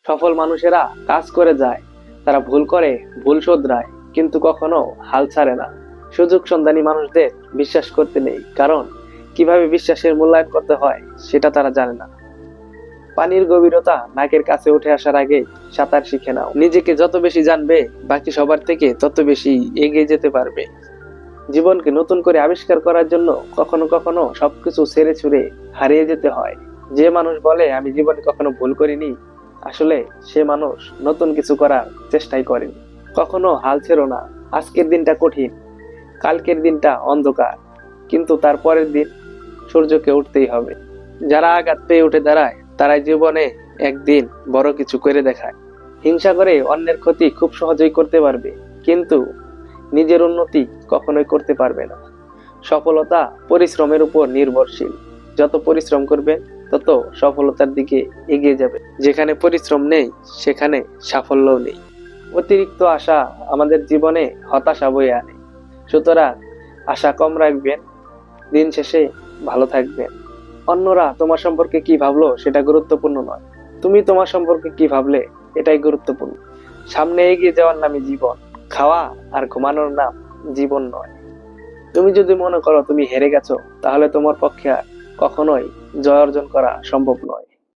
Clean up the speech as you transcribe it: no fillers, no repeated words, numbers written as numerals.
সফল মানুষেরা কাজ করে যায়, তারা ভুল করে, ভুল শোধরায়, কিন্তু কখনো হাল ছাড়ে না। সুযোগ সন্ধানী মানুষদের বিশ্বাস করতে নেই, কারণ কিভাবে বিশ্বাসের মূল্যায়ন করতে হয় সেটা তারা জানে না। পানির গভীরতা নাকের কাছে উঠে আসার আগে সাঁতার শিখে নাও। নিজেকে যত বেশি জানবে, বাকি সবার থেকে তত বেশি এগিয়ে যেতে পারবে। জীবনকে নতুন করে আবিষ্কার করার জন্য কখনো কখনো সবকিছু ছেড়ে ছুড়ে হারিয়ে যেতে হয়। যে মানুষ বলে আমি জীবনে কখনো ভুল করিনি, আসলে সে মানুষ নতুন কিছু করার চেষ্টাই করেনি। কখনো হাল ছেড়ো না। আজকের দিনটা কঠিন, কালকের দিনটা অন্ধকার, কিন্তু তার পরের দিন সূর্যকে উঠতেই হবে। যারা আঘাত পেয়ে উঠে দাঁড়ায়, তারাই জীবনে একদিন বড় কিছু করে দেখায়। হিংসা করে অন্যের ক্ষতি খুব সহজেই করতে পারবে, কিন্তু নিজের উন্নতি কখনোই করতে পারবে না। সফলতা পরিশ্রমের উপর নির্ভরশীল। যত পরিশ্রম করবে, তত সফলতার দিকে এগিয়ে যাবে। যেখানে পরিশ্রম নেই, সেখানে সাফল্যও নেই। অতিরিক্ত আশা আমাদের জীবনে হতাশা বয়ে আনে। সুতরাং আশা কম রাখবেন, দিন শেষে ভালো থাকবেন। অন্যরা তোমার সম্পর্কে কি ভাবলো সেটা গুরুত্বপূর্ণ নয়, তুমি তোমার সম্পর্কে কি ভাবলে এটাই গুরুত্বপূর্ণ। সামনে এগিয়ে যাওয়ার নামই জীবন, খাওয়া আর ঘুমানোর নাম জীবন নয়। তুমি যদি মনে করো তুমি হেরে গেছো, তাহলে তোমার পক্ষে আর কখনোই জয় অর্জন করা সম্ভব নয়।